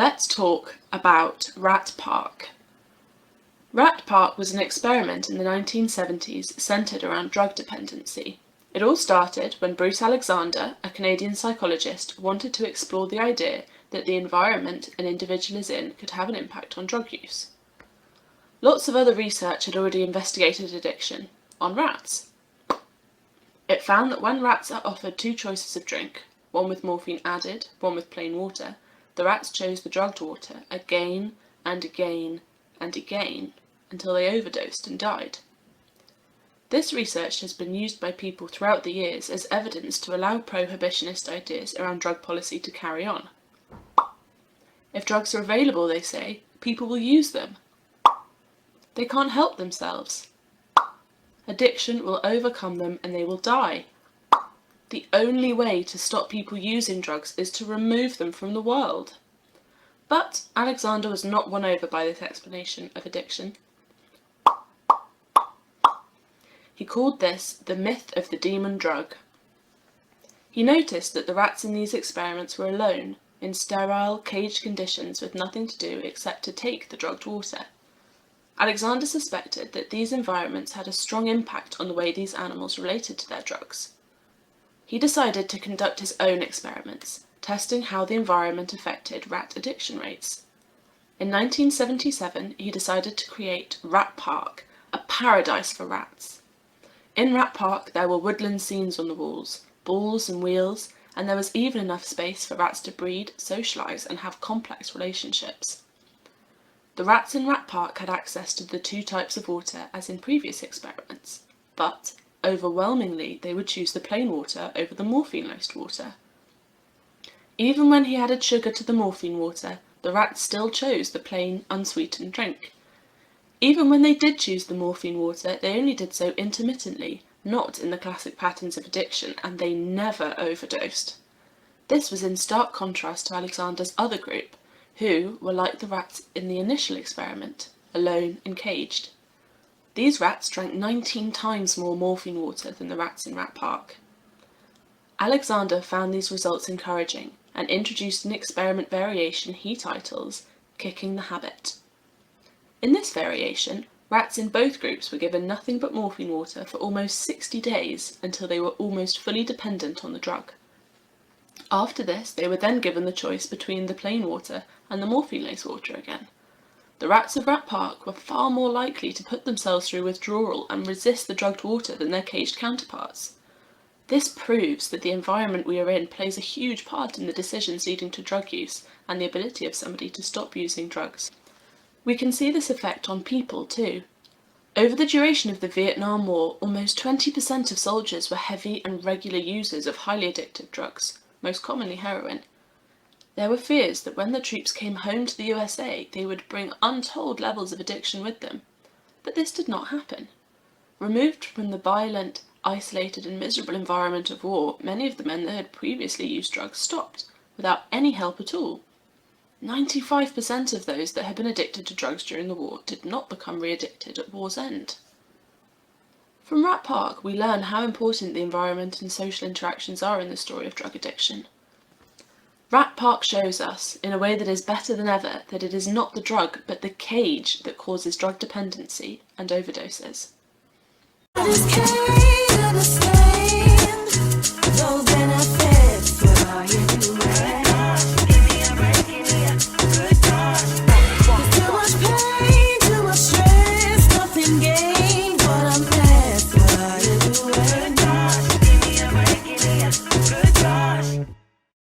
Let's talk about Rat Park. Rat Park was an experiment in the 1970s centred around drug dependency. It all started when Bruce Alexander, a Canadian psychologist, wanted to explore the idea that the environment an individual is in could have an impact on drug use. Lots of other research had already investigated addiction on rats. It found that when rats are offered two choices of drink, one with morphine added, one with plain water, the rats chose the drugged water again and again and again until they overdosed and died. This research has been used by people throughout the years as evidence to allow prohibitionist ideas around drug policy to carry on. If drugs are available, they say, people will use them. They can't help themselves. Addiction will overcome them and they will die. The only way to stop people using drugs is to remove them from the world. But Alexander was not won over by this explanation of addiction. He called this the myth of the demon drug. He noticed that the rats in these experiments were alone, in sterile, caged conditions with nothing to do except to take the drugged water. Alexander suspected that these environments had a strong impact on the way these animals related to their drugs. He decided to conduct his own experiments, testing how the environment affected rat addiction rates. In 1977, he decided to create Rat Park, a paradise for rats. In Rat Park, there were woodland scenes on the walls, balls and wheels, and there was even enough space for rats to breed, socialise, and have complex relationships. The rats in Rat Park had access to the two types of water as in previous experiments, but overwhelmingly they would choose the plain water over the morphine-laced water. Even when he added sugar to the morphine water, the rats still chose the plain, unsweetened drink. Even when they did choose the morphine water, they only did so intermittently, not in the classic patterns of addiction, and they never overdosed. This was in stark contrast to Alexander's other group, who were like the rats in the initial experiment, alone and caged. These rats drank 19 times more morphine water than the rats in Rat Park. Alexander found these results encouraging and introduced an experiment variation he titles Kicking the Habit. In this variation, rats in both groups were given nothing but morphine water for almost 60 days until they were almost fully dependent on the drug. After this, they were then given the choice between the plain water and the morphine-laced water again. The rats of Rat Park were far more likely to put themselves through withdrawal and resist the drugged water than their caged counterparts. This proves that the environment we are in plays a huge part in the decisions leading to drug use and the ability of somebody to stop using drugs. We can see this effect on people too. Over the duration of the Vietnam War, almost 20% of soldiers were heavy and regular users of highly addictive drugs, most commonly heroin. There were fears that when the troops came home to the USA, they would bring untold levels of addiction with them. But this did not happen. Removed from the violent, isolated and miserable environment of war, many of the men that had previously used drugs stopped, without any help at all. 95% of those that had been addicted to drugs during the war did not become re-addicted at war's end. From Rat Park, we learn how important the environment and social interactions are in the story of drug addiction. Rat Park shows us, in a way that is better than ever, that it is not the drug, but the cage that causes drug dependency and overdoses.